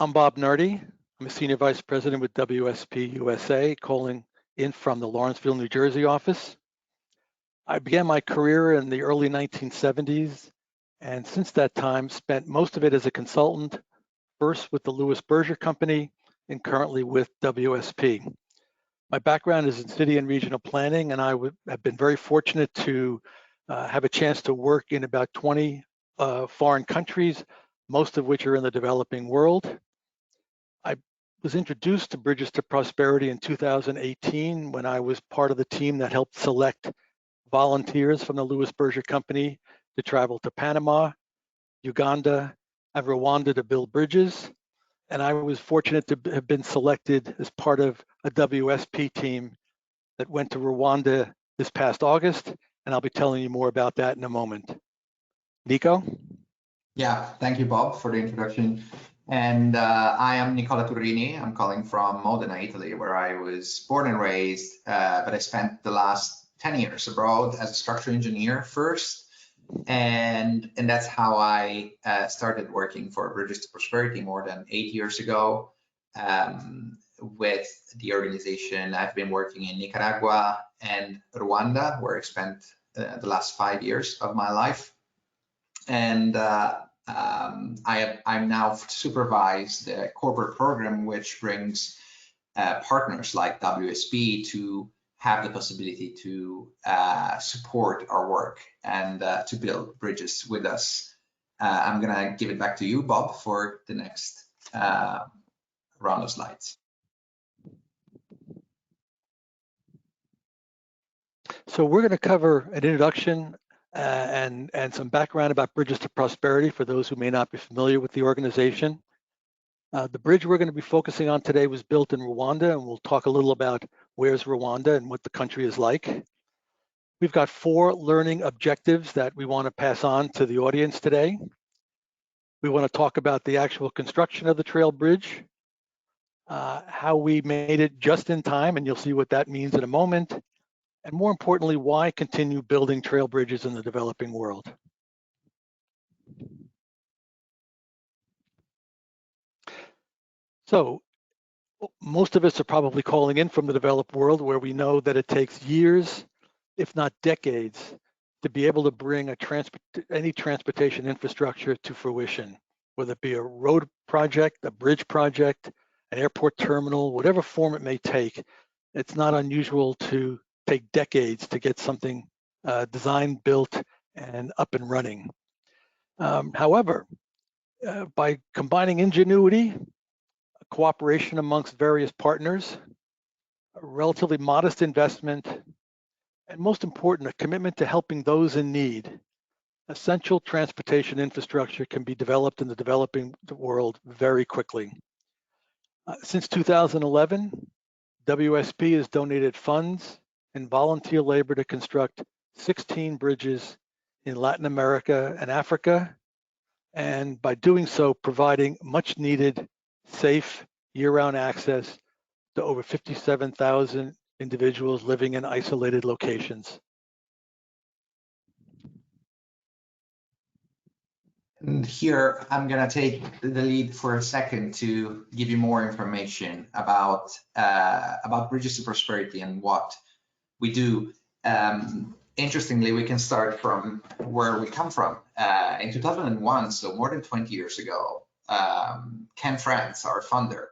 I'm Bob Nardi. I'm a Senior Vice President with WSP USA, calling in from the Lawrenceville, New Jersey office. I began my career in the early 1970s, and since that time spent most of it as a consultant, first with the Lewis Berger Company and currently with WSP. My background is in city and regional planning, and I have been very fortunate to have a chance to work in about 20 foreign countries, most of which are in the developing world. I was introduced to Bridges to Prosperity in 2018 when I was part of the team that helped select volunteers from the Lewis Berger Company to travel to Panama, Uganda, and Rwanda to build bridges. And I was fortunate to have been selected as part of a WSP team that went to Rwanda this past August, and I'll be telling you more about that in a moment. Nico? Yeah, thank you, Bob, for the introduction. And I am Nicola Turrini. I'm calling from Modena, Italy, where I was born and raised, but I spent the last 10 years abroad as a structural engineer first. And that's how I started working for Bridges to Prosperity more than 8 years ago. With the organization, I've been working in Nicaragua and Rwanda, where I spent the last 5 years of my life. And I'm now supervise the corporate program, which brings partners like WSP to have the possibility to support our work and to build bridges with us. I'm gonna give it back to you, Bob, for the next round of slides. So we're going to cover an introduction and some background about Bridges to Prosperity for those who may not be familiar with the organization. The bridge we're going to be focusing on today was built in Rwanda, and we'll talk a little about where's Rwanda and what the country is like. We've got 4 learning objectives that we want to pass on to the audience today. We want to talk about the actual construction of the trail bridge, how we made it just in time, and you'll see what that means in a moment. And more importantly, why continue building trail bridges in the developing world? So most of us are probably calling in from the developed world, where we know that it takes years, if not decades, to be able to bring any transportation infrastructure to fruition, whether it be a road project, a bridge project, an airport terminal, whatever form it may take. It's not unusual to take decades to get something designed, built, and up and running. However, by combining ingenuity, cooperation amongst various partners, a relatively modest investment, and most important, a commitment to helping those in need, essential transportation infrastructure can be developed in the developing world very quickly. Since 2011, WSP has donated funds and volunteer labor to construct 16 bridges in Latin America and Africa, and by doing so, providing much needed, safe, year-round access to over 57,000 individuals living in isolated locations. And here, I'm gonna take the lead for a second to give you more information about Bridges to Prosperity and what we do. Interestingly, we can start from where we come from. In 2001, so more than 20 years ago, Ken France, our founder,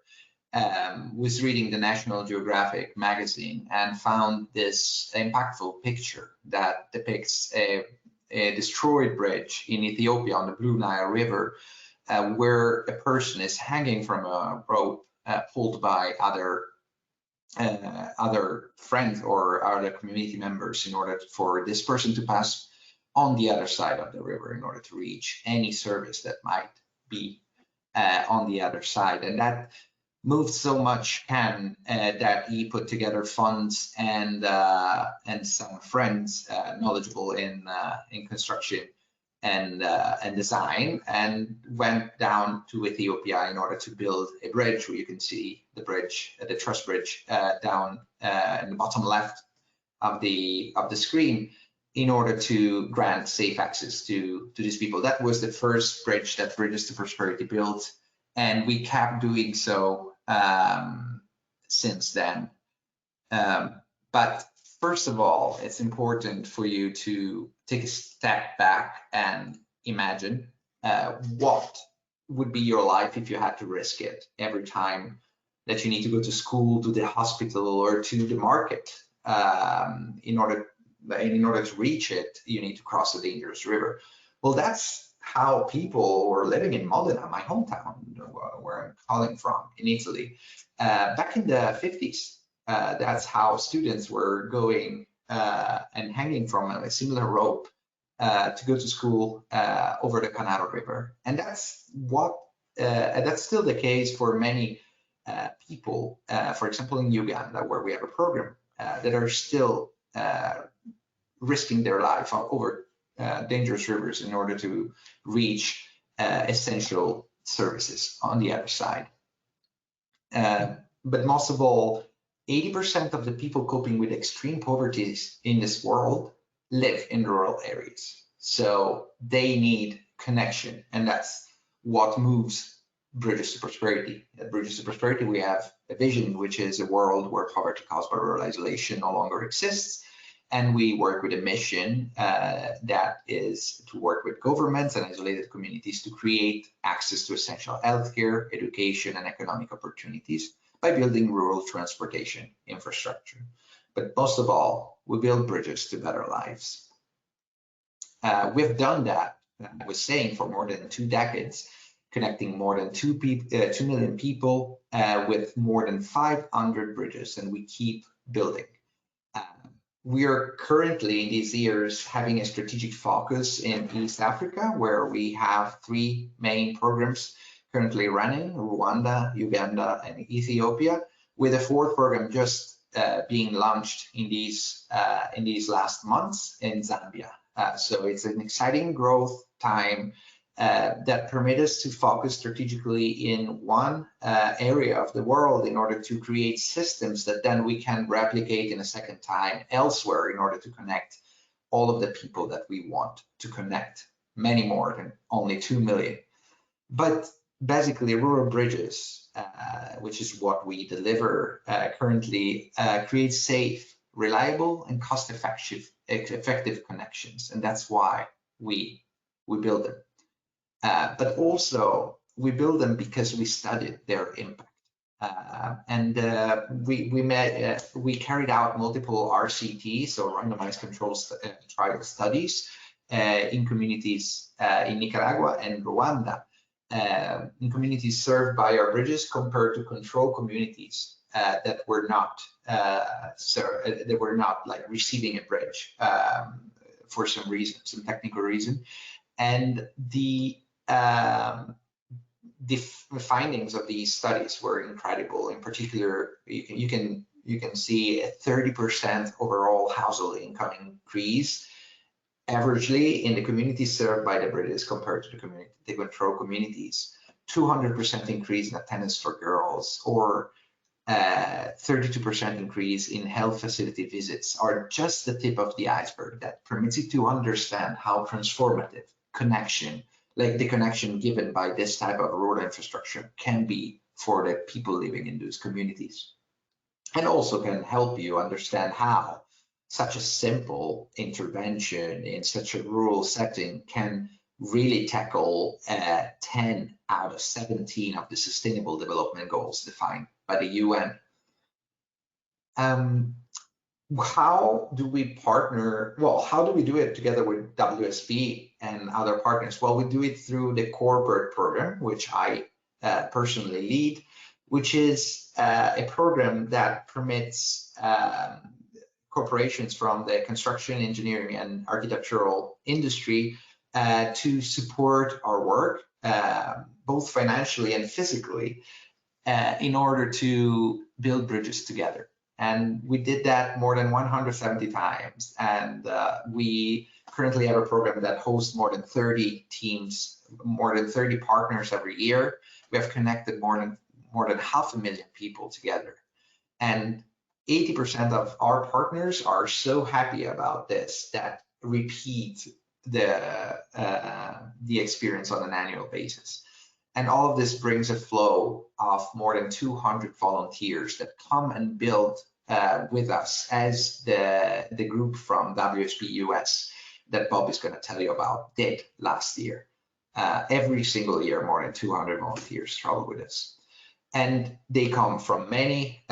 was reading the National Geographic magazine and found this impactful picture that depicts a destroyed bridge in Ethiopia on the Blue Nile River, where a person is hanging from a rope pulled by other friends or other community members in order for this person to pass on the other side of the river in order to reach any service that might be on the other side. And that moved so much Ken that he put together funds and some friends knowledgeable in construction and design, and went down to Ethiopia in order to build a bridge, where you can see the bridge, the truss bridge, down in the bottom left of the screen, in order to grant safe access to these people. That was the first bridge that Bridges to Prosperity built, and we kept doing so since then. But first of all, it's important for you to take a step back and imagine what would be your life if you had to risk it every time that you need to go to school, to the hospital, or to the market. In order to reach it, you need to cross a dangerous river. Well, that's how people were living in Modena, my hometown, where I'm calling from, in Italy, back in the 50s. That's how students were going and hanging from a similar rope to go to school over the Kanyiramana River. And that's still the case for many people, for example, in Uganda, where we have a program that are still risking their life over dangerous rivers in order to reach essential services on the other side. But most of all, 80% of the people coping with extreme poverty in this world live in rural areas. So they need connection, and that's what moves Bridges to Prosperity. At Bridges to Prosperity, we have a vision, which is a world where poverty caused by rural isolation no longer exists. And we work with a mission that is to work with governments and isolated communities to create access to essential healthcare, education, and economic opportunities by building rural transportation infrastructure. But most of all, we build bridges to better lives. We've done that, I was saying, for more than 2 decades, connecting more than 2 million people with more than 500 bridges, and we keep building. We are currently in these years having a strategic focus in East Africa, where we have 3 main programs currently running: Rwanda, Uganda, and Ethiopia, with a 4th program just being launched in these last months in Zambia. So it's an exciting growth time that permit us to focus strategically in one area of the world in order to create systems that then we can replicate in a second time elsewhere in order to connect all of the people that we want to connect, many more than only 2 million. But basically, rural bridges, which is what we deliver currently, create safe, reliable, and cost-effective connections, and that's why we build them. But also, we build them because we studied their impact, and we carried out multiple RCTs, or randomized controlled trial studies, in communities in Nicaragua and Rwanda, in communities served by our bridges compared to control communities that were not like receiving a bridge for some reason, some technical reason. And the findings of these studies were incredible. In particular, you can see a 30% overall household income increase averagely in the communities served by the bridges compared to the control communities. 200% increase in attendance for girls, or 32% increase in health facility visits, are just the tip of the iceberg that permits you to understand how transformative connection, like the connection given by this type of rural infrastructure, can be for the people living in those communities, and also can help you understand how such a simple intervention in such a rural setting can really tackle 10 out of 17 of the Sustainable Development Goals defined by the UN. How do we partner? Well, how do we do it together with WSP and other partners? Well, we do it through the corporate program, which I personally lead, which is a program that permits corporations from the construction, engineering, and architectural industry to support our work, both financially and physically, in order to build bridges together. And we did that more than 170 times. And we currently have a program that hosts more than 30 teams, more than 30 partners every year. We have connected more than 500,000 people together. And 80% of our partners are so happy about this that repeat the experience on an annual basis. And all of this brings a flow of more than 200 volunteers that come and build with us as the group from WSP US that Bob is going to tell you about did last year. Every single year, more than 200 volunteers travel with us. And they come from many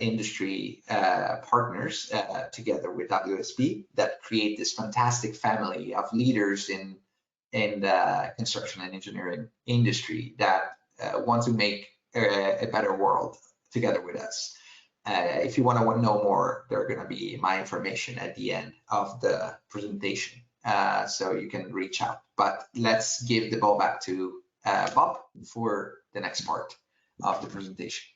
industry partners together with WSP that create this fantastic family of leaders in the construction and engineering industry that want to make a better world together with us. If you want to know more, there are going to be my information at the end of the presentation, so you can reach out. But let's give the ball back to Bob for the next part of the presentation.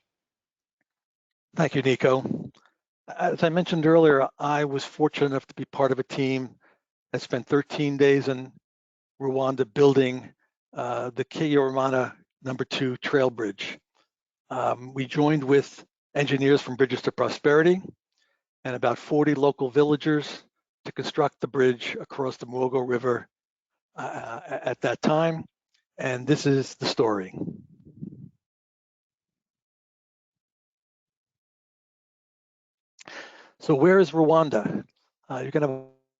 Thank you, Nico. As I mentioned earlier, I was fortunate enough to be part of a team that spent 13 days in Rwanda building the Kanyiramana #2 Trail Bridge. We joined with engineers from Bridges to Prosperity and about 40 local villagers to construct the bridge across the Mwogo River at that time. And this is the story. So where is Rwanda? You're going to have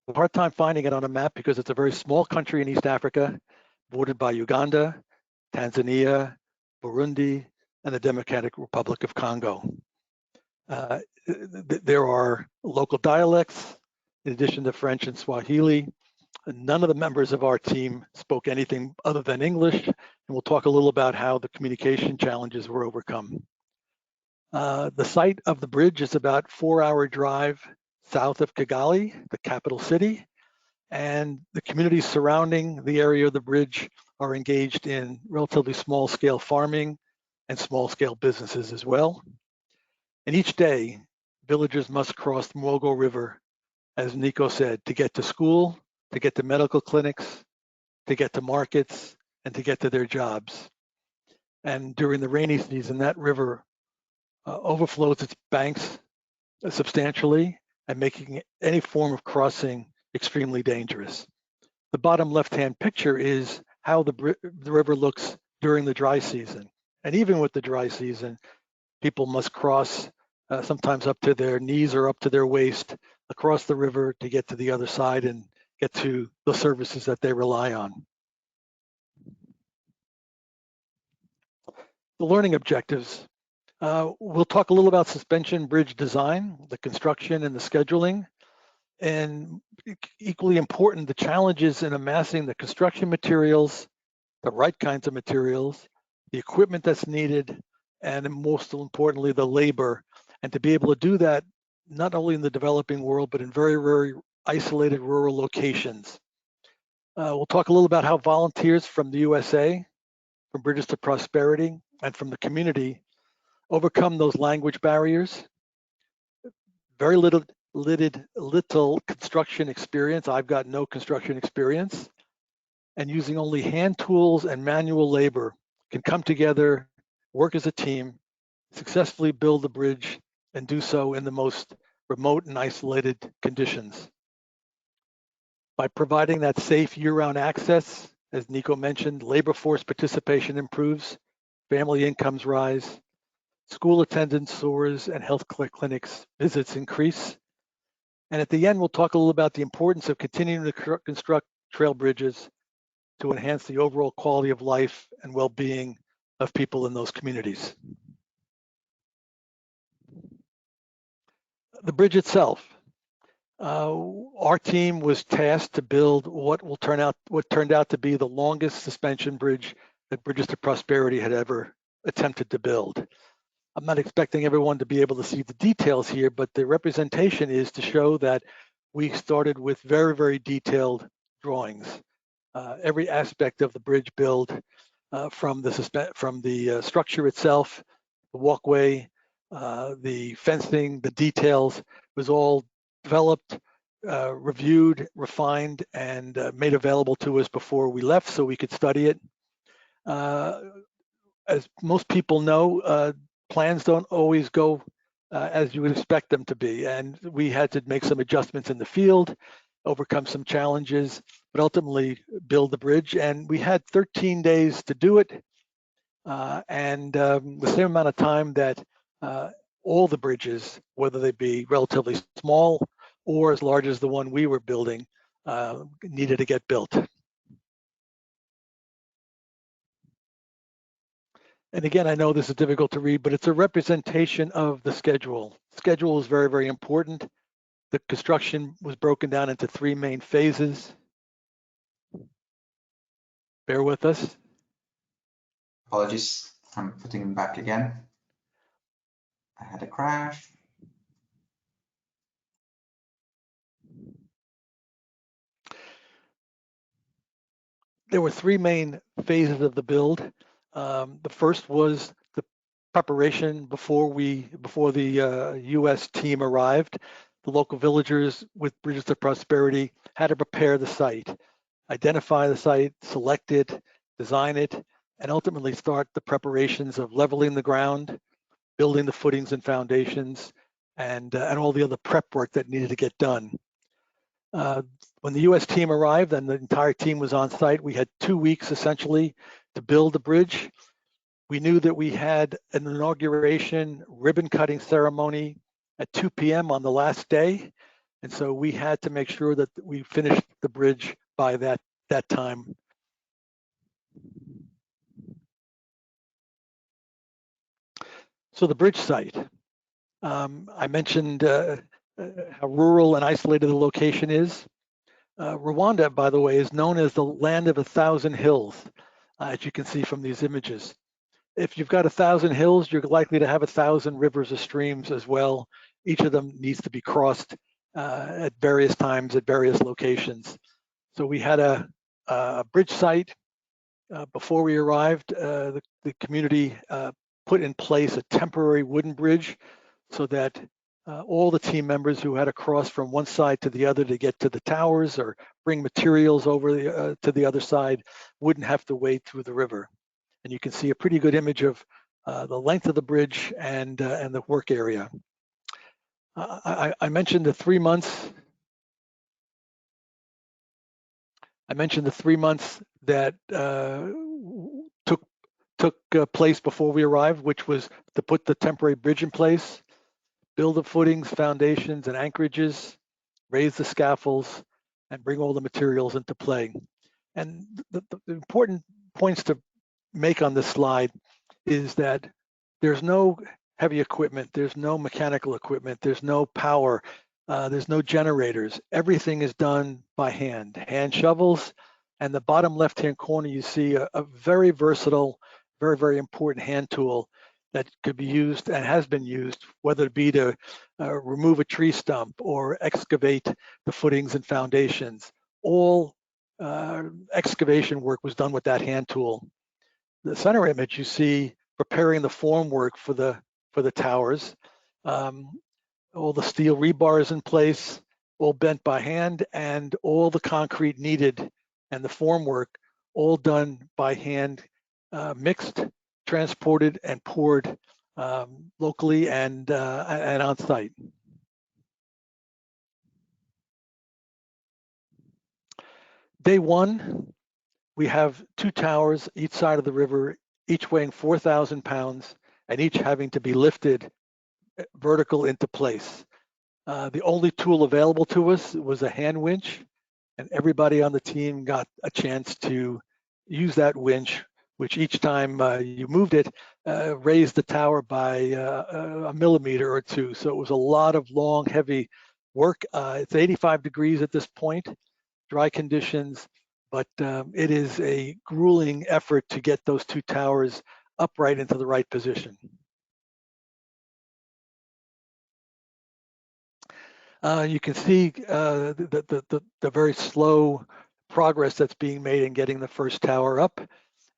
a hard time finding it on a map because it's a very small country in East Africa, bordered by Uganda, Tanzania, Burundi, and the Democratic Republic of Congo. There are local dialects, in addition to French and Swahili. None of the members of our team spoke anything other than English, and we'll talk a little about how the communication challenges were overcome. The site of the bridge is about a 4-hour drive south of Kigali, the capital city, and the communities surrounding the area of the bridge are engaged in relatively small-scale farming and small-scale businesses as well. And each day, villagers must cross the Mwogo River, as Nico said, to get to school, to get to medical clinics, to get to markets, and to get to their jobs. And during the rainy season, that river overflows its banks substantially and making any form of crossing extremely dangerous. The bottom left-hand picture is how the river looks during the dry season. And even with the dry season, people must cross sometimes up to their knees or up to their waist across the river to get to the other side and get to the services that they rely on. The learning objectives. We'll talk a little about suspension bridge design, the construction and the scheduling, and equally important, the challenges in amassing the construction materials, the right kinds of materials, the equipment that's needed, and most importantly, the labor. And to be able to do that, not only in the developing world, but in very, very isolated rural locations. We'll talk a little about how volunteers from the USA, from Bridges to Prosperity, and from the community overcome those language barriers. Very little construction experience. I've got no construction experience. And using only hand tools and manual labor can come together, work as a team, successfully build the bridge, and do so in the most remote and isolated conditions. By providing that safe year-round access, as Nico mentioned, labor force participation improves, family incomes rise, school attendance soars, and health clinics visits increase. And at the end, we'll talk a little about the importance of continuing to construct trail bridges to enhance the overall quality of life and well-being of people in those communities. The bridge itself. Our team was tasked to build what turned out to be the longest suspension bridge that Bridges to Prosperity had ever attempted to build. I'm not expecting everyone to be able to see the details here, but the representation is to show that we started with very, very detailed drawings. Every aspect of the bridge build, from the structure itself, the walkway, the fencing, the details, was all developed, reviewed, refined, and made available to us before we left so we could study it. As most people know, plans don't always go as you would expect them to be. And we had to make some adjustments in the field, overcome some challenges, but ultimately build the bridge. And we had 13 days to do it. and the same amount of time that all the bridges, whether they be relatively small or as large as the one we were building, needed to get built. And again, I know this is difficult to read, but it's a representation of the schedule. Schedule is very, very important. The construction was broken down into 3 main phases. Bear with us. Apologies, I'm putting them back again. I had a crash. There were 3 main phases of the build. The first was the preparation before the U.S. team arrived. The local villagers with Bridges to Prosperity had to prepare the site, identify the site, select it, design it, and ultimately start the preparations of leveling the ground, building the footings and foundations, and all the other prep work that needed to get done. When the U.S. team arrived and the entire team was on site, we had 2 weeks essentially to build the bridge. We knew that we had an inauguration ribbon cutting ceremony at 2 p.m. on the last day. And so we had to make sure that we finished the bridge by that time. So the bridge site, I mentioned how rural and isolated the location is. Rwanda, by the way, is known as the land of 1,000 hills, as you can see from these images. If you've got 1,000 hills, you're likely to have 1,000 rivers or streams as well. Each of them needs to be crossed at various times at various locations. So we had a bridge site. Before we arrived, the community put in place a temporary wooden bridge so that all the team members who had to cross from one side to the other to get to the towers or bring materials over to the other side wouldn't have to wade through the river. And you can see a pretty good image of the length of the bridge and the work area. I mentioned the 3 months. I mentioned the 3 months that took place before we arrived, which was to put the temporary bridge in place, build the footings, foundations, and anchorages, raise the scaffolds, and bring all the materials into play. And the important points to make on this slide is that there's no heavy equipment, there's no mechanical equipment, there's no power, there's no generators. Everything is done by hand shovels. And the bottom left-hand corner, you see a very versatile, very, very important hand tool that could be used and has been used, whether it be to remove a tree stump or excavate the footings and foundations. All excavation work was done with that hand tool. The center image, you see preparing the formwork for the towers. All the steel rebar is in place, all bent by hand, and all the concrete needed and the formwork all done by hand, mixed, transported, and poured locally and on site. Day 1, we have 2 towers each side of the river, each weighing 4,000 pounds and each having to be lifted vertical into place. The only tool available to us was a hand winch, and everybody on the team got a chance to use that winch, which each time you moved it, raised the tower by a millimeter or 2. So it was a lot of long, heavy work. It's 85 degrees at this point, dry conditions, but it is a grueling effort to get those 2 towers upright into the right position. You can see the very slow progress that's being made in getting the first tower up,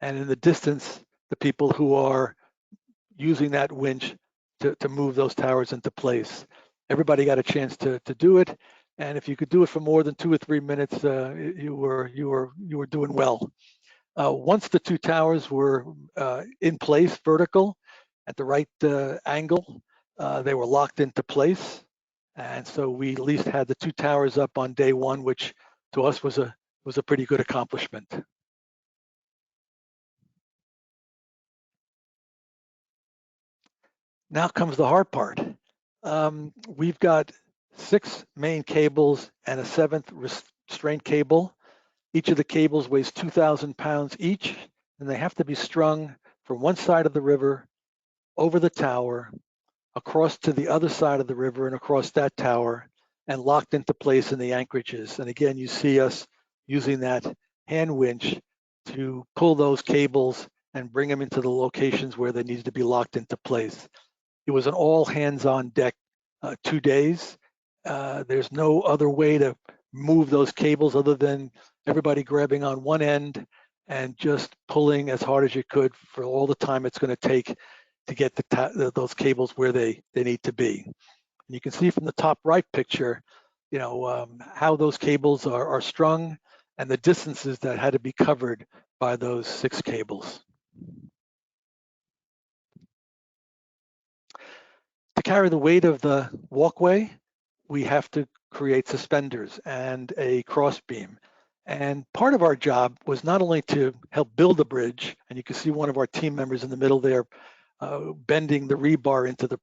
and in the distance, the people who are using that winch to move those towers into place. Everybody got a chance to do it, and if you could do it for more than 2 or 3 minutes, you were doing well. Once the 2 towers were in place, vertical, at the right angle, they were locked into place. And so we at least had the 2 towers up on day 1, which to us was a pretty good accomplishment. Now comes the hard part. We've got 6 main cables and a 7th restraint cable. Each of the cables weighs 2,000 pounds each, and they have to be strung from one side of the river over the tower, across to the other side of the river and across that tower, and locked into place in the anchorages. And again, you see us using that hand winch to pull those cables and bring them into the locations where they needed to be locked into place. It was an all hands on deck 2 days. There's no other way to move those cables other than everybody grabbing on one end and just pulling as hard as you could for all the time it's going to take to get those cables where they need to be. And you can see from the top right picture, how those cables are strung and the distances that had to be covered by those 6 cables. To carry the weight of the walkway, we have to create suspenders and a crossbeam. And part of our job was not only to help build the bridge, and you can see one of our team members in the middle there bending the rebar into the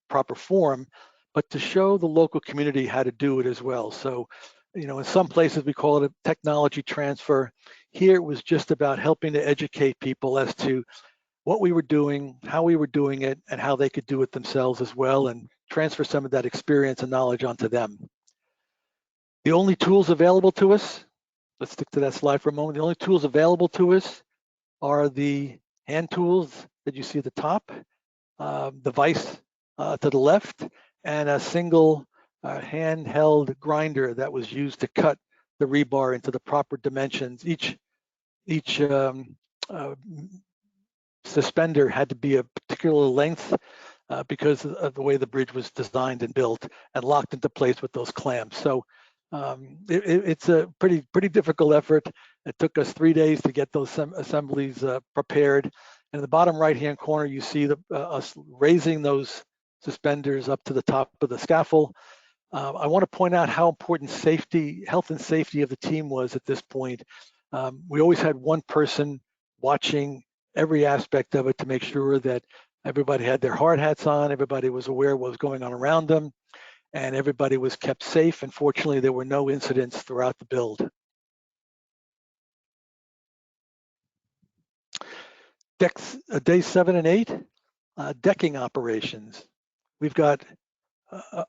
proper form, but to show the local community how to do it as well. So, in some places we call it a technology transfer. Here it was just about helping to educate people as to what we were doing, how we were doing it, and how they could do it themselves as well, and transfer some of that experience and knowledge onto them. The only tools available to us, let's stick to that slide for a moment. The only tools available to us are the hand tools that you see at the top, the vise to the left, and a single handheld grinder that was used to cut the rebar into the proper dimensions. Each suspender had to be a particular length because of the way the bridge was designed and built and locked into place with those clamps. So it's a pretty difficult effort. It took us 3 days to get those assemblies prepared. And in the bottom right-hand corner, you see us raising those suspenders up to the top of the scaffold. I want to point out how important health and safety of the team was at this point. We always had one person watching every aspect of it to make sure that everybody had their hard hats on, everybody was aware of what was going on around them, and everybody was kept safe. And fortunately, there were no incidents throughout the build. Day 7 and 8, decking operations. We've got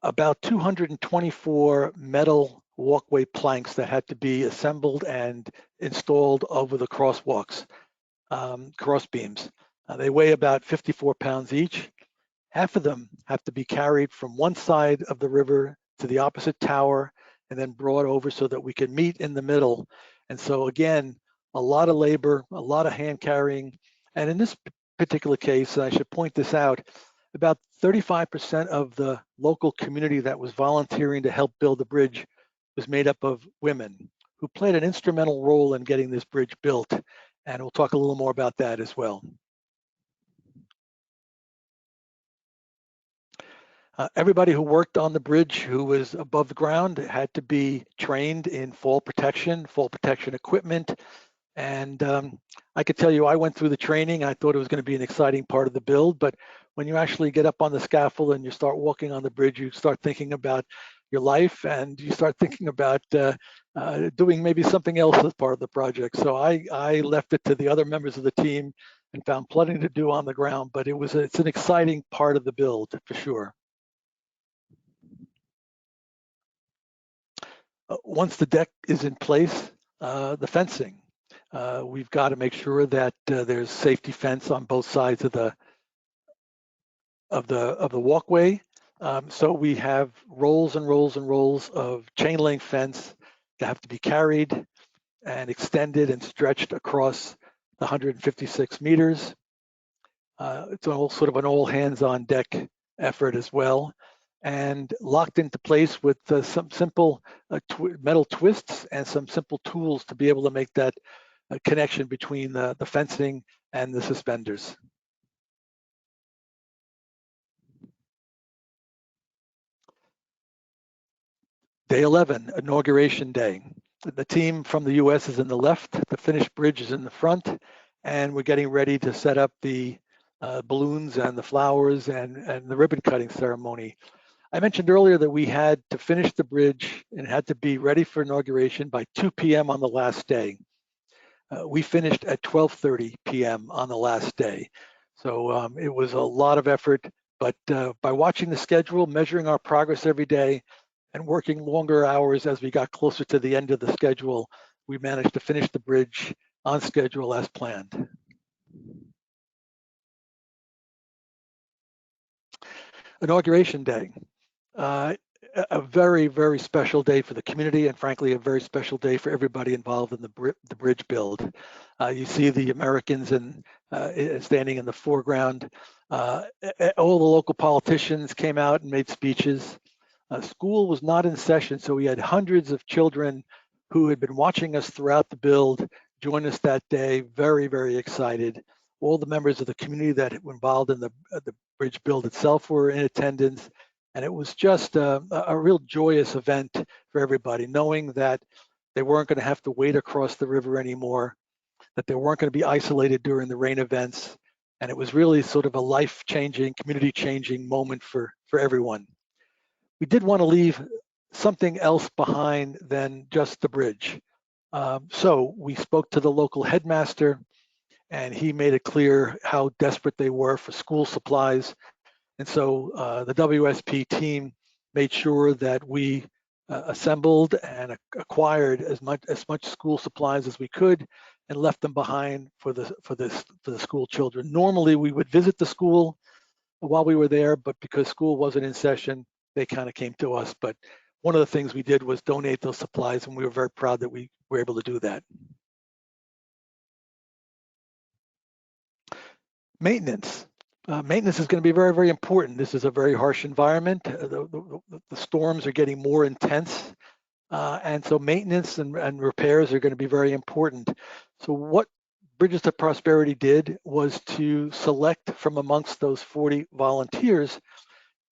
about 224 metal walkway planks that had to be assembled and installed over the crosswalks, cross beams. They weigh about 54 pounds each. Half of them have to be carried from one side of the river to the opposite tower and then brought over so that we can meet in the middle. And so again, a lot of labor, a lot of hand carrying. And in this particular case, I should point this out, about 35% of the local community that was volunteering to help build the bridge was made up of women who played an instrumental role in getting this bridge built. And we'll talk a little more about that as well. Everybody who worked on the bridge who was above the ground had to be trained in fall protection equipment. And I could tell you, I went through the training. I thought it was going to be an exciting part of the build, but when you actually get up on the scaffold and you start walking on the bridge, you start thinking about your life and you start thinking about doing maybe something else as part of the project. So I left it to the other members of the team and found plenty to do on the ground, but it's an exciting part of the build for sure. Once the deck is in place, the fencing. We've got to make sure that there's safety fence on both sides of the walkway. So we have rolls and rolls and rolls of chain link fence that have to be carried and extended and stretched across the 156 meters. It's all sort of an all hands on deck effort as well, and locked into place with some simple metal twists and some simple tools to be able to make that connection between the fencing and the suspenders. Day 11, Inauguration Day. The team from the US is in the left, the finished bridge is in the front, and we're getting ready to set up the balloons and the flowers and the ribbon cutting ceremony. I mentioned earlier that we had to finish the bridge and had to be ready for inauguration by 2 p.m. on the last day. We finished at 12:30 p.m. on the last day. So it was a lot of effort, but by watching the schedule, measuring our progress every day, and working longer hours as we got closer to the end of the schedule, we managed to finish the bridge on schedule as planned. Inauguration Day. A very, very special day for the community, and frankly, a very special day for everybody involved in the bridge build. You see the Americans standing in the foreground. All the local politicians came out and made speeches. School was not in session, so we had hundreds of children who had been watching us throughout the build join us that day, very, very excited. All the members of the community that were involved in the bridge build itself were in attendance. And it was just a real joyous event for everybody, knowing that they weren't going to have to wait across the river anymore, that they weren't going to be isolated during the rain events. And it was really sort of a life-changing, community-changing moment for everyone. We did want to leave something else behind than just the bridge. So we spoke to the local headmaster, and he made it clear how desperate they were for school supplies. And so the WSP team made sure that we assembled and acquired as much school supplies as we could, and left them behind for the school children. Normally, we would visit the school while we were there, but because school wasn't in session, they kind of came to us. But one of the things we did was donate those supplies, and we were very proud that we were able to do that. Maintenance. Maintenance is going to be very, very important. This is a very harsh environment. The storms are getting more intense. And so maintenance and repairs are going to be very important. So what Bridges to Prosperity did was to select from amongst those 40 volunteers,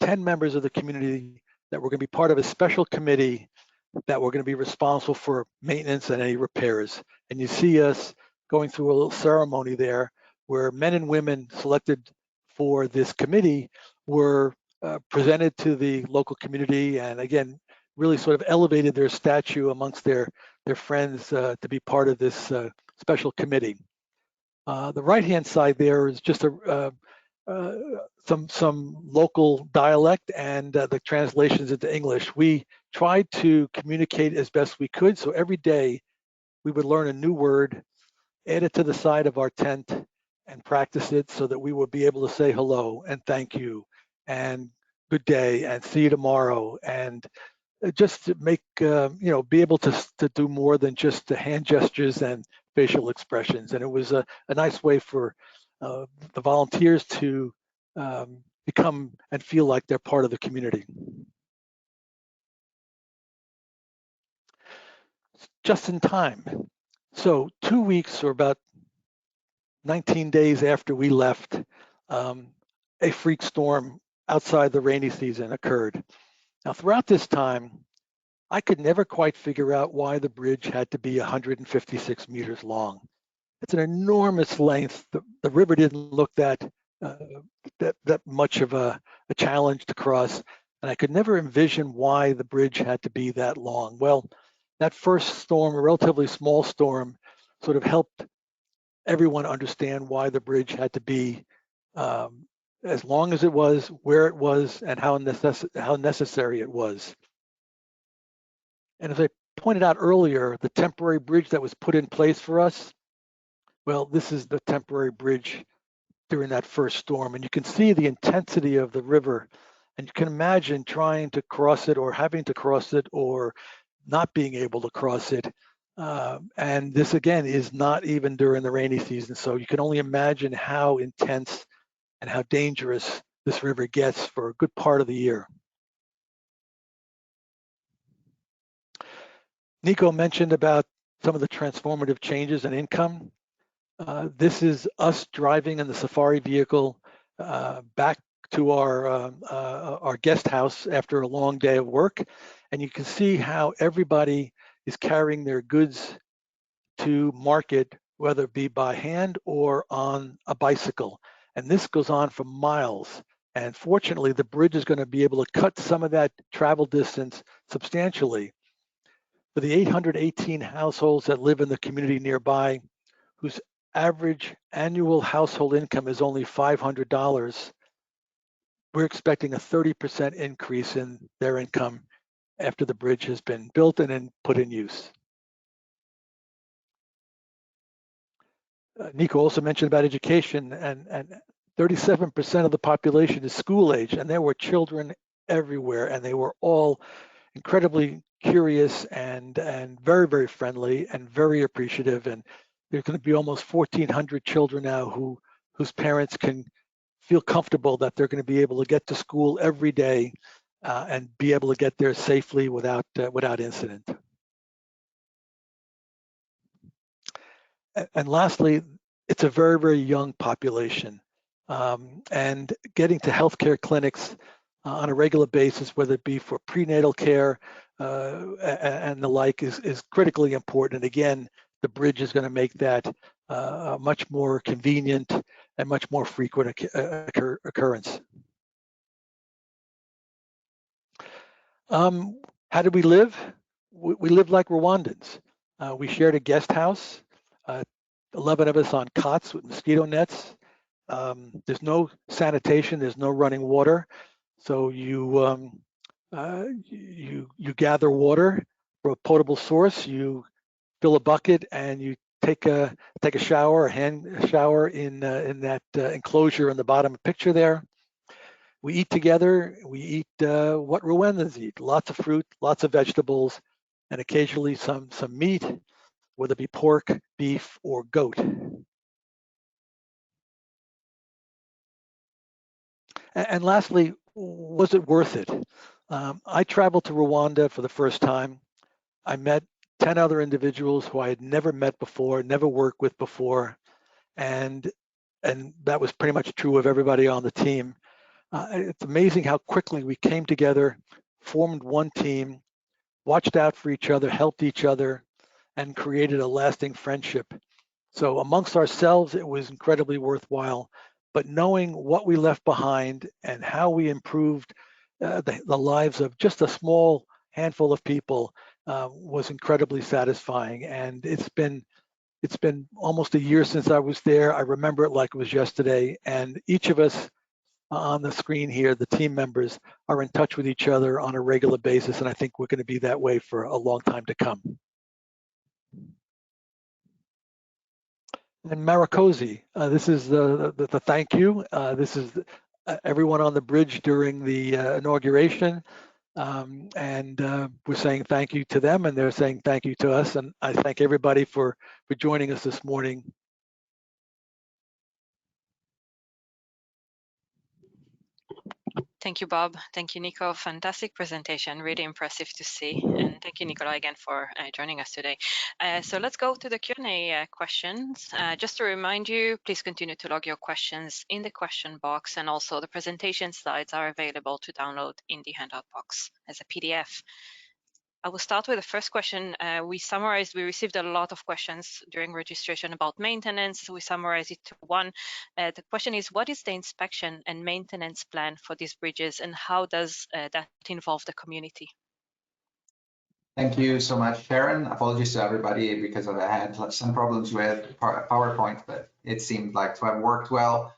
10 members of the community that were going to be part of a special committee that were going to be responsible for maintenance and any repairs. And you see us going through a little ceremony there where men and women selected for this committee were presented to the local community, and again, really sort of elevated their stature amongst their friends to be part of this special committee. The right-hand side there is just some local dialect and the translations into English. We tried to communicate as best we could, so every day we would learn a new word, add it to the side of our tent, and practice it so that we would be able to say hello and thank you and good day and see you tomorrow, and just to make be able to do more than just the hand gestures and facial expressions. And it was a nice way for the volunteers to become and feel like they're part of the community. Just in time. So 2 weeks or about 19 days after we left, a freak storm outside the rainy season occurred. Now, throughout this time, I could never quite figure out why the bridge had to be 156 meters long. It's an enormous length. The river didn't look that much of a challenge to cross, and I could never envision why the bridge had to be that long. Well, that first storm, a relatively small storm, sort of helped everyone understand why the bridge had to be as long as it was, where it was, and how necessary it was. And as I pointed out earlier, the temporary bridge that was put in place for us, well, this is the temporary bridge during that first storm. And you can see the intensity of the river, and you can imagine trying to cross it or having to cross it or not being able to cross it. And this, again, is not even during the rainy season. So you can only imagine how intense and how dangerous this river gets for a good part of the year. Nico mentioned about some of the transformative changes in income. This is us driving in the safari vehicle back to our guest house after a long day of work. And you can see how everybody is carrying their goods to market, whether it be by hand or on a bicycle. And this goes on for miles. And fortunately, the bridge is going to be able to cut some of that travel distance substantially. For the 818 households that live in the community nearby, whose average annual household income is only $500, we're expecting a 30% increase in their income after the bridge has been built and then put in use. Nico also mentioned about education, and 37% of the population is school age, and there were children everywhere, and they were all incredibly curious and very, very friendly and very appreciative. And there's going to be almost 1,400 children now whose parents can feel comfortable that they're going to be able to get to school every day and be able to get there safely without incident. And lastly, it's a very, very young population. And getting to healthcare clinics on a regular basis, whether it be for prenatal care and the like, is critically important. And again, the bridge is going to make that much more convenient and much more frequent occurrence. How did we live? We lived like Rwandans. We shared a guest house, 11 of us on cots with mosquito nets. There's no sanitation, there's no running water. So you gather water from a potable source, you fill a bucket, and you take a shower, a hand shower in that enclosure in the bottom picture there. We eat together. We eat what Rwandans eat: lots of fruit, lots of vegetables, and occasionally some meat, whether it be pork, beef, or goat. And lastly, was it worth it? I traveled to Rwanda for the first time. I met 10 other individuals who I had never met before, never worked with before, and that was pretty much true of everybody on the team. It's amazing how quickly we came together, formed one team, watched out for each other, helped each other, and created a lasting friendship. So amongst ourselves, it was incredibly worthwhile. But knowing what we left behind and how we improved the lives of just a small handful of people was incredibly satisfying. And it's been almost a year since I was there. I remember it like it was yesterday. And each of us on the screen here, the team members, are in touch with each other on a regular basis. And I think we're going to be that way for a long time to come. And Maricosi, this is the thank you. This is everyone on the bridge during the inauguration. And we're saying thank you to them, and they're saying thank you to us. And I thank everybody for joining us this morning. Thank you, Bob. Thank you, Nico. Fantastic presentation, really impressive to see. And thank you, Nicola, again for joining us today. So let's go to the Q&A questions. Just to remind you, please continue to log your questions in the question box, and also the presentation slides are available to download in the handout box as a PDF. I will start with the first question. We received a lot of questions during registration about maintenance. We summarized it to one. The question is, what is the inspection and maintenance plan for these bridges, and how does that involve the community? Thank you so much, Sharon. Apologies to everybody because I had some problems with PowerPoint, but it seemed like to have worked well.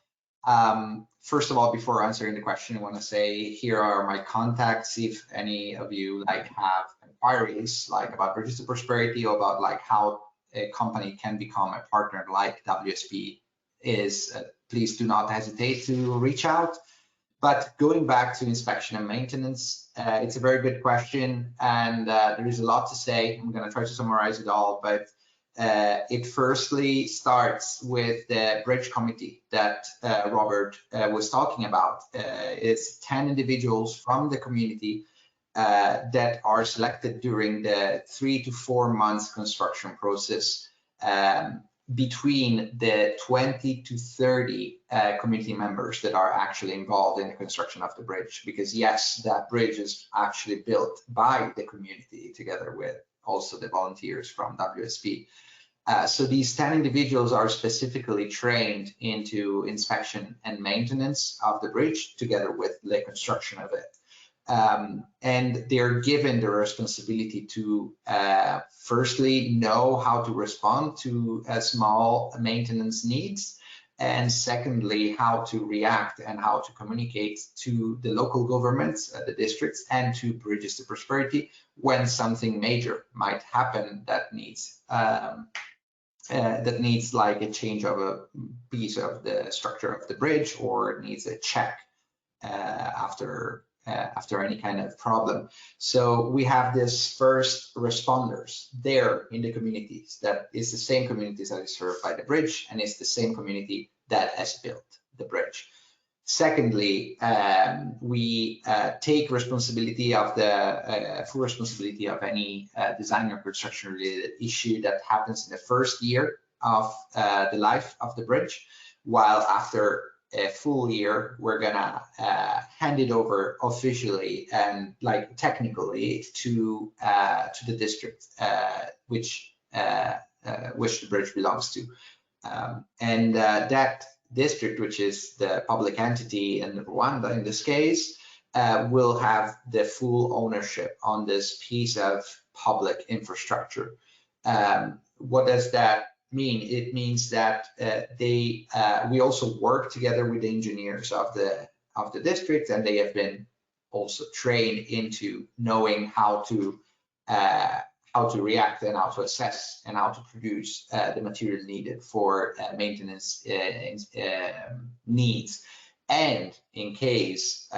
First of all, before answering the question, I want to say here are my contacts. If any of you have inquiries about Bridges to Prosperity, or about how a company can become a partner like WSP is, please do not hesitate to reach out. But going back to inspection and maintenance, it's a very good question, and there is a lot to say. I'm going to try to summarize it all, but it firstly starts with the bridge committee that Robert was talking about. It's 10 individuals from the community that are selected during the 3 to 4 months construction process, between the 20 to 30 community members that are actually involved in the construction of the bridge. Because yes, that bridge is actually built by the community together with also the volunteers from WSP. So these 10 individuals are specifically trained into inspection and maintenance of the bridge together with the construction of it. And they're given the responsibility to firstly know how to respond to small maintenance needs, and secondly, how to react and how to communicate to the local governments, the districts, and to Bridges to Prosperity when something major might happen that needs like a change of a piece of the structure of the bridge, or needs a check after any kind of problem. So we have this first responders there in the communities. That is the same communities that is served by the bridge, and it's the same community that has built the bridge. Secondly, we take responsibility of the full responsibility of any design or construction related issue that happens in the first year of the life of the bridge, while after a full year, we're gonna hand it over officially and like technically to the district which the bridge belongs to, and that district, which is the public entity in Rwanda in this case, will have the full ownership on this piece of public infrastructure. What does that mean? It means that we also work together with the engineers of the district, and they have been also trained into knowing how to react and how to assess and how to produce the material needed for maintenance needs. And in case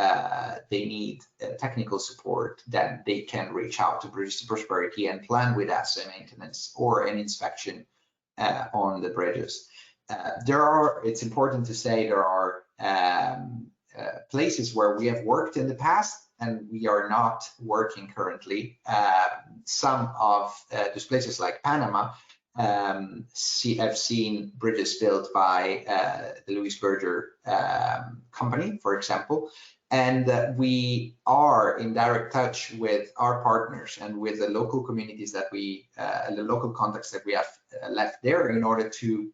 they need technical support, then they can reach out to Bridges to Prosperity and plan with us a maintenance or an inspection on the bridges. It's important to say there are places where we have worked in the past and we are not working currently. Some of those places like Panama have seen bridges built by the Louis Berger company, for example, and we are in direct touch with our partners and with the local communities that the local contacts that we have left there in order to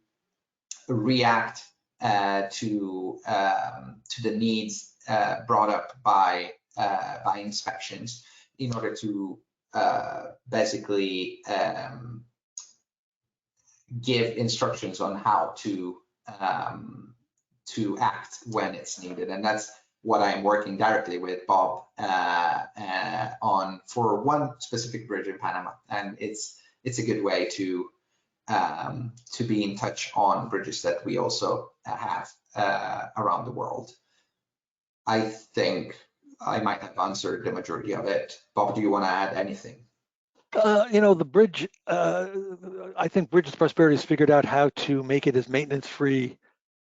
react to the needs brought up by inspections, in order to basically give instructions on how to act when it's needed. And that's what I'm working directly with Bob on for one specific bridge in Panama. And it's a good way to be in touch on bridges that we also have around the world. I think I might have answered the majority of it. Bob, do you want to add anything? The bridge, I think Bridges Prosperity has figured out how to make it as maintenance-free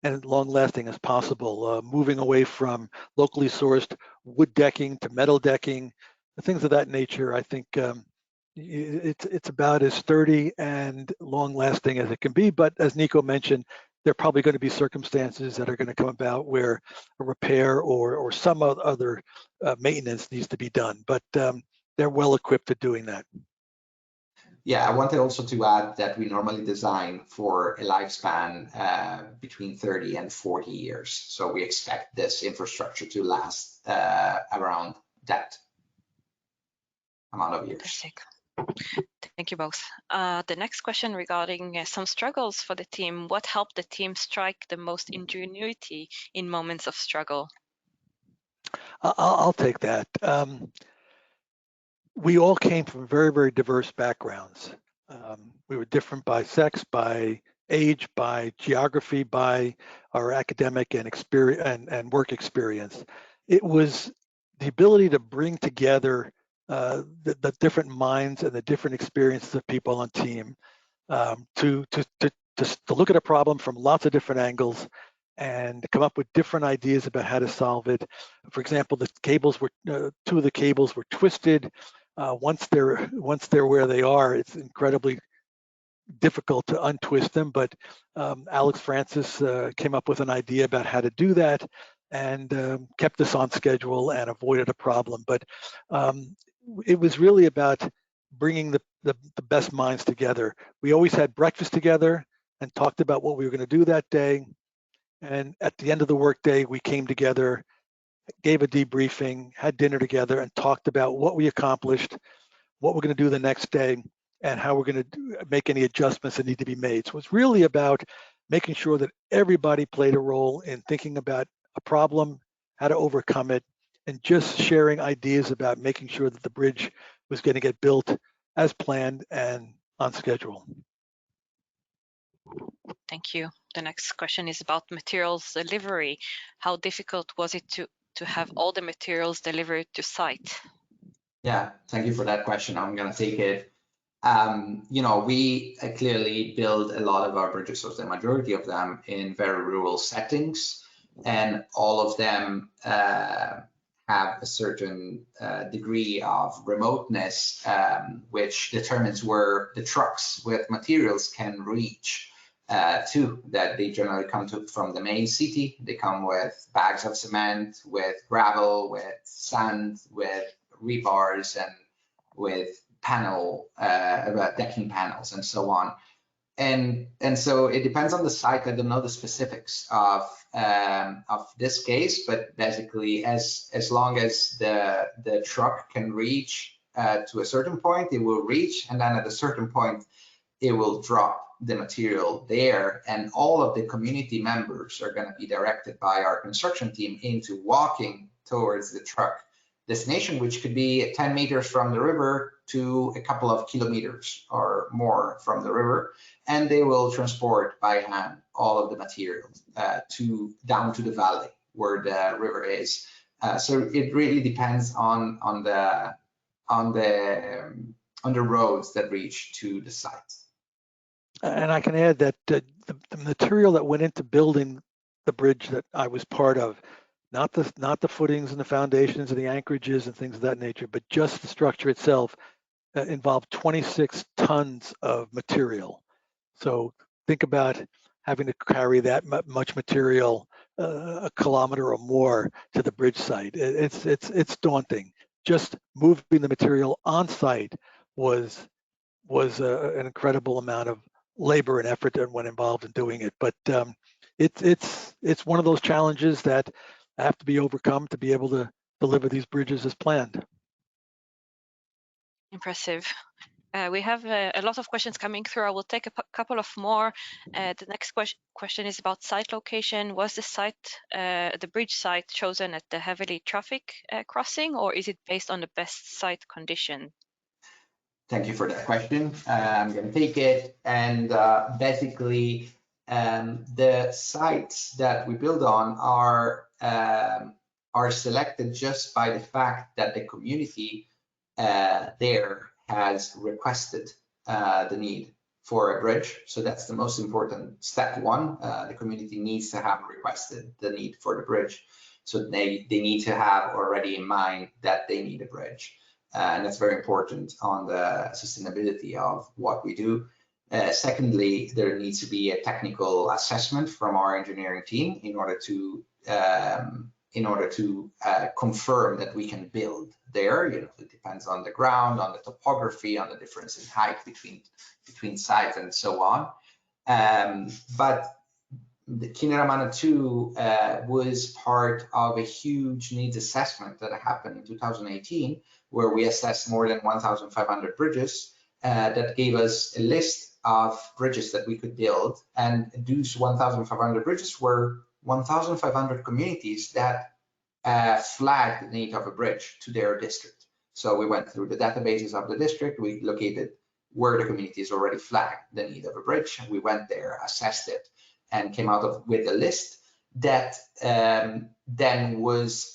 and long-lasting as possible, moving away from locally sourced wood decking to metal decking, things of that nature. I think it's about as sturdy and long-lasting as it can be. But as Nico mentioned, there are probably going to be circumstances that are going to come about where a repair or some other maintenance needs to be done. But they're well equipped to doing that. Yeah, I wanted also to add that we normally design for a lifespan between 30 and 40 years. So we expect this infrastructure to last around that amount of years. Fantastic. Thank you both. The next question regarding some struggles for the team. What helped the team strike the most ingenuity in moments of struggle? I'll take that. We all came from very, very diverse backgrounds. We were different by sex, by age, by geography, by our academic and experience and work experience. It was the ability to bring together the different minds and the different experiences of people on team to look at a problem from lots of different angles and come up with different ideas about how to solve it. For example, the cables were two of the cables were twisted. Once they're where they are, it's incredibly difficult to untwist them. But Alex Francis came up with an idea about how to do that, and kept us on schedule and avoided a problem. But it was really about bringing the best minds together. We always had breakfast together and talked about what we were going to do that day. And at the end of the workday, we came together, gave a debriefing, had dinner together, and talked about what we accomplished, what we're going to do the next day, and how we're going to make any adjustments that need to be made. So it's really about making sure that everybody played a role in thinking about a problem, how to overcome it, and just sharing ideas about making sure that the bridge was going to get built as planned and on schedule. Thank you. The next question is about materials delivery. How difficult was it to have all the materials delivered to site? Yeah, thank you for that question. I'm going to take it. We clearly build a lot of our bridges, or the majority of them, in very rural settings, and all of them have a certain degree of remoteness, which determines where the trucks with materials can reach to. That they generally come from the main city. They come with bags of cement, with gravel, with sand, with rebars, and with decking panels, and so on. And so it depends on the site. I don't know the specifics of this case, but basically, as long as the truck can reach to a certain point, it will reach, and then at a certain point, it will drop the material there, and all of the community members are going to be directed by our construction team into walking towards the truck destination, which could be 10 meters from the river to a couple of kilometers or more from the river, and they will transport by hand all of the materials down to the valley where the river is. So it really depends on the roads that reach to the site. And I can add that the material that went into building the bridge that I was part of, not the footings and the foundations and the anchorages and things of that nature, but just the structure itself, involved 26 tons of material. So think about having to carry that much material a kilometer or more to the bridge site. It's daunting. Just moving the material on site was an incredible amount of labor and effort that went involved in doing it. But it's one of those challenges that have to be overcome to be able to deliver these bridges as planned. Impressive. We have a lot of questions coming through. I will take a couple of more. The next question is about site location. Was the bridge site chosen at the heavily traffic crossing, or is it based on the best site condition? Thank you for that question. I'm going to take it. And basically, the sites that we build on are selected just by the fact that the community there has requested the need for a bridge. So that's the most important step one. The community needs to have requested the need for the bridge. So they need to have already in mind that they need a bridge. And that's very important on the sustainability of what we do. Secondly, there needs to be a technical assessment from our engineering team in order to confirm that we can build there. It depends on the ground, on the topography, on the difference in height between sites, and so on. But the Kanyiramana 2 was part of a huge needs assessment that happened in 2018, where we assessed more than 1,500 bridges that gave us a list of bridges that we could build. And those 1,500 bridges were 1,500 communities that flagged the need of a bridge to their district. So we went through the databases of the district, we located where the communities already flagged the need of a bridge, and we went there, assessed it, and came out with a list that then was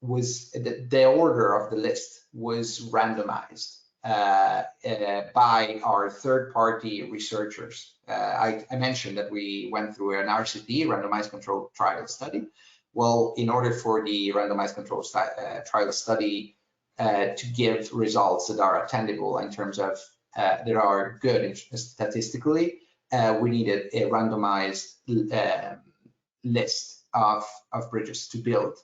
the order of the list was randomized by our third-party researchers. I mentioned that we went through an RCT, randomized controlled trial study. Well, in order for the randomized controlled trial study to give results that are attainable in terms of that are good statistically, we needed a randomized list of bridges to build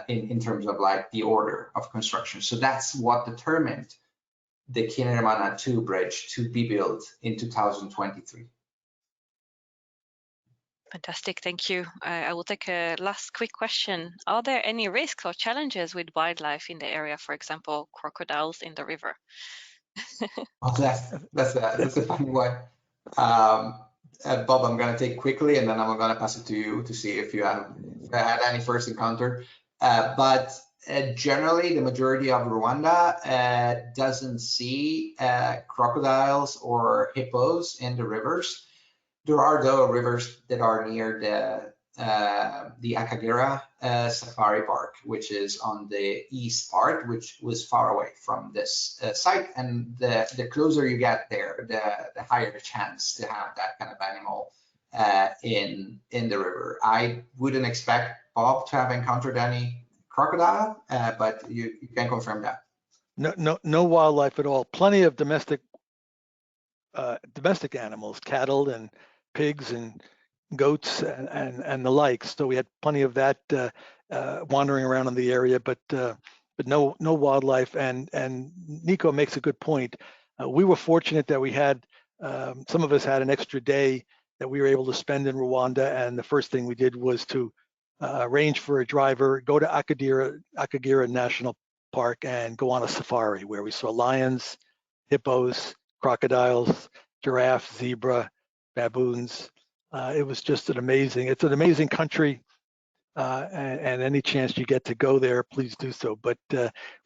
in terms of like the order of construction. So that's what determined the Kanyiramana Trail Bridge to be built in 2023. Fantastic, thank you. I will take a last quick question. Are there any risks or challenges with wildlife in the area, for example, crocodiles in the river? Oh, that's a funny one. Bob, I'm going to take quickly, and then I'm going to pass it to you to see if you have had any first encounter. But generally, the majority of Rwanda doesn't see crocodiles or hippos in the rivers. There are, though, rivers that are near the Akagera Safari Park, which is on the east part, which was far away from this site. And the closer you get there, the higher the chance to have that kind of animal in the river. I wouldn't expect Bob to have encountered any crocodile, but you can confirm that. No wildlife at all. Plenty of domestic animals, cattle and pigs and goats and the like. So we had plenty of that wandering around in the area, but no wildlife. And Nico makes a good point. We were fortunate that we had some of us had an extra day that we were able to spend in Rwanda, and the first thing we did was to arrange for a driver, go to Akagera National Park, and go on a safari where we saw lions, hippos, crocodiles, giraffe, zebra, baboons. It was just it's an amazing country, and any chance you get to go there, please do so. But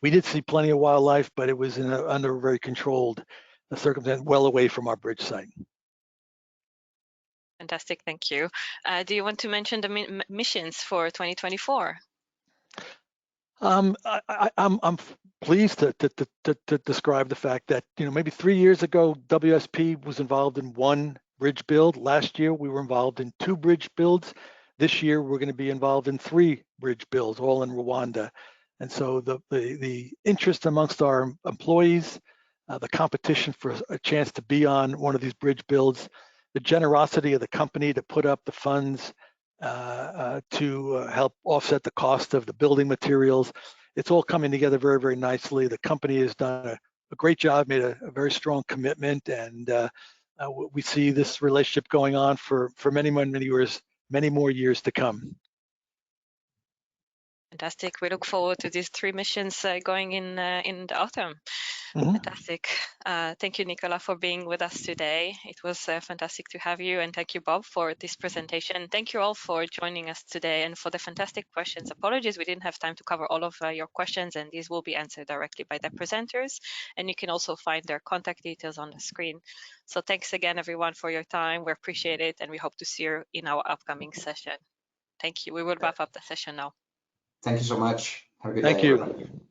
we did see plenty of wildlife, but it was under very controlled circumstance, well away from our bridge site. Fantastic, thank you. Do you want to mention the missions for 2024? I'm pleased to describe the fact that, maybe 3 years ago, WSP was involved in one bridge build. Last year, we were involved in 2 bridge builds. This year, we're going to be involved in 3 bridge builds, all in Rwanda. And so the interest amongst our employees, the competition for a chance to be on one of these bridge builds, the generosity of the company to put up the funds to help offset the cost of the building materials. It's all coming together very, very nicely. The company has done a great job, made a very strong commitment, and we see this relationship going on for many more years to come. Fantastic. We look forward to these 3 missions going in the autumn. Mm-hmm. Fantastic. Thank you, Nicola, for being with us today. It was fantastic to have you, and thank you, Bob, for this presentation. Thank you all for joining us today and for the fantastic questions. Apologies, we didn't have time to cover all of your questions, and these will be answered directly by the presenters. And you can also find their contact details on the screen. So thanks again, everyone, for your time. We appreciate it, and we hope to see you in our upcoming session. Thank you. We will wrap up the session now. Thank you so much. Have a good day, Thank you. everyone.